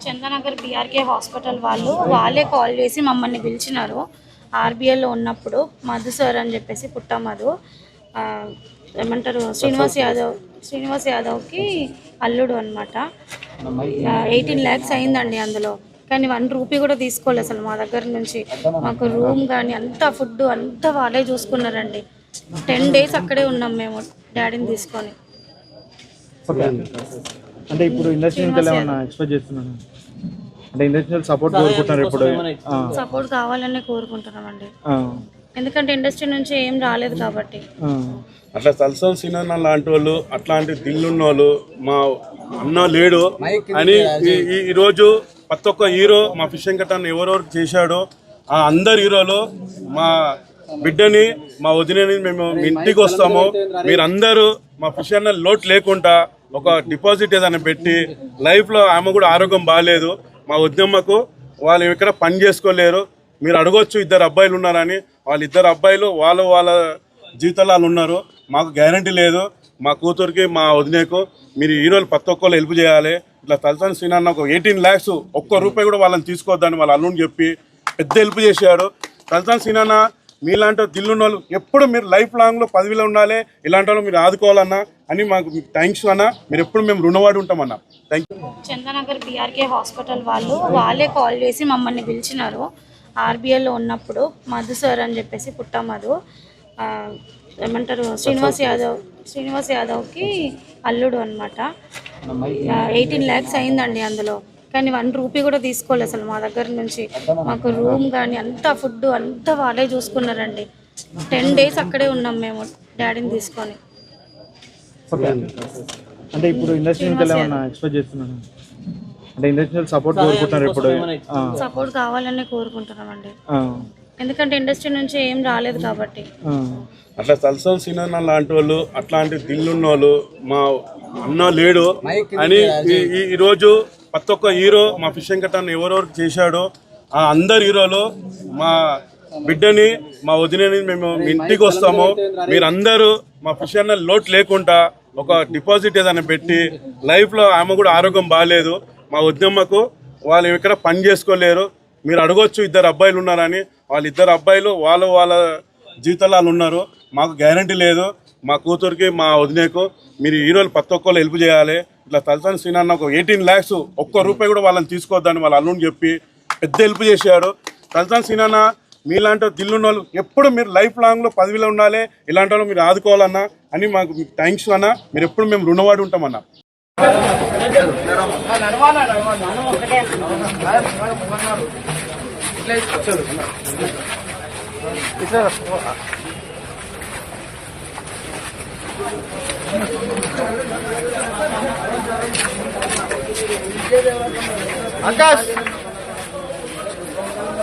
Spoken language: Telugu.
చందానగర్ బీఆర్కే హాస్పిటల్ వాళ్ళే కాల్ చేసి మమ్మల్ని పిలిచినారు. ఆర్బీఐలో ఉన్నప్పుడు మధు సార్ అని చెప్పేసి పుట్ట మధు ఏమంటారు శ్రీనివాస్ యాదవ్కి అల్లుడు అనమాట. 18 lakhs అయిందండి అందులో. కానీ 1 రూపీ కూడా తీసుకోలేదు అసలు మా దగ్గర నుంచి. మాకు రూమ్ కానీ అంతా ఫుడ్ అంతా వాళ్ళే చూసుకున్నారండి. 10 days అక్కడే ఉన్నాం మేము డాడీని తీసుకొని. అంటే ఇప్పుడు ఇండస్ట్రీ నుంచి ఏమైనా ఎక్స్పెక్ట్ చేస్తున్నాను అంటే ఇండస్ట్రియల్ సపోర్ట్ కోరుకుంటున్నారు. ఇప్పుడు సపోర్ట్ కావాలనే కోరుకుంటున్నామండి, ఎందుకంటే ఇండస్ట్రీ నుంచి ఏం రాలేదు కాబట్టి. అట్లా తలసాని సినిమా లాంటి వాళ్ళు, అట్లాంటి దిల్లున్న వాళ్ళు మా అన్న లేడు అని ఈరోజు ప్రతి ఒక్క హీరో మా ఫిషింగ్ కట్టాన్ని ఎవరెవరు చేశాడో ఆ అందరు హీరోలు మా బిడ్డని మా వదినని మేము ఇంటికి వస్తాము, మీరందరూ మా ఫిషింగ్ లోటు లేకుండా ఒక డిపాజిట్ ఏదైనా పెట్టి, లైఫ్లో ఆమె కూడా ఆరోగ్యం బాగాలేదు మా వదినమ్మకు, వాళ్ళు ఇక్కడ పని చేసుకోలేరు, మీరు అడగొచ్చు 2 అబ్బాయిలు ఉన్నారని. వాళ్ళు 2 అబ్బాయిలు వాళ్ళ జీవితాలు వాళ్ళు ఉన్నారు, మాకు గ్యారంటీ లేదు. మా కూతురికి మా వదినేకు మీరు హీరోలు ప్రతి ఒక్కళ్ళు హెల్ప్ చేయాలి. ఇట్లా తలసాని శ్రీనాన్న ఒక 18 lakhs 1 రూపాయి కూడా వాళ్ళని తీసుకోవద్దని వాళ్ళ అల్లుని చెప్పి పెద్ద హెల్ప్ చేశాడు. తలసాని శ్రీనాన్న మీలాంటి దిల్లున్న వాళ్ళు ఎప్పుడు మీరు లైఫ్ లాంగ్లో పదవిలో ఉండాలి, ఇలాంటి వాళ్ళు మీరు ఆదుకోవాలన్నా అని మాకు థ్యాంక్స్ అన్న, మీరు ఎప్పుడు మేము రుణవాడి ఉంటామన్నా. Thank you. Chandanagar BRK hospital వాళ్ళే కాల్ చేసి మమ్మల్ని పిలిచినారు. ఆర్బీఐలో ఉన్నప్పుడు మధు సార్ అని చెప్పేసి పుట్ట మధు ఏమంటారు శ్రీనివాస్ యాదవ్కి అల్లుడు అనమాట. 18 lakhs అయిందండి అందులో. కానీ 1 రూపీ కూడా తీసుకోలేదు అసలు మా దగ్గర నుంచి. మాకు రూమ్ కానీ అంతా ఫుడ్ అంతా వాళ్ళే చూసుకున్నారండి. 10 days అక్కడే ఉన్నాం మేము డాడీని తీసుకొని. అంటే ఇప్పుడు ఇండస్ట్రీ నుంచి ఏమైనా ఎక్స్పెక్ట్ చేస్తున్నాను అంటే ఇండస్ట్రియల్ సపోర్ట్ కోరుకుంటున్నారు. ఇప్పుడు సపోర్ట్ కావాలనే కోరుకుంటున్నామండి, ఎందుకంటే ఇండస్ట్రీ నుంచి ఏం రాలేదు కాబట్టి. అట్లా తలసాని సినిమా లాంటి వాళ్ళు, అట్లాంటి దిల్లున్న వాళ్ళు మా అన్న లేడు అని ఈరోజు ప్రతి ఒక్క హీరో మా ఫిషింగ్ కట్టాన్ని ఎవరెవరు చేశాడో ఆ అందరు హీరోలు మా బిడ్డని మా వదినని మేము ఇంటికి వస్తాము, మీరందరూ మా ఫిషింగ్ లోటు లేకుండా ఒక డిపాజిట్ ఏదైనా పెట్టి, లైఫ్లో ఆమె కూడా ఆరోగ్యం బాగాలేదు మా వదినమ్మకు, వాళ్ళు ఇక్కడ పని చేసుకోలేరు, మీరు అడగొచ్చు 2 అబ్బాయిలు ఉన్నారని. వాళ్ళు 2 అబ్బాయిలు వాళ్ళ జీవితాలు వాళ్ళు ఉన్నారు, మాకు గ్యారంటీ లేదు. మా కూతురికి మా వదినేకు మీరు హీరోలు ప్రతి ఒక్కళ్ళు హెల్ప్ చేయాలి. ఇట్లా తలసాని శ్రీనాన్న ఒక 18 lakhs 1 రూపాయి కూడా వాళ్ళని తీసుకోవద్దని వాళ్ళ అల్లుని చెప్పి పెద్ద హెల్ప్ చేశాడు. తలసాని శ్రీనాన్న మీలాంటి దిల్లున్న వాళ్ళు ఎప్పుడు మీరు లైఫ్ లాంగ్లో పదవిలో ఉండాలి, ఇలాంటి వాళ్ళు మీరు ఆదుకోవాలన్నా అని మాకు థ్యాంక్స్ అన్న, మీరు ఎప్పుడు మేము రుణవాడి ఉంటామన్నా. ఆకాష్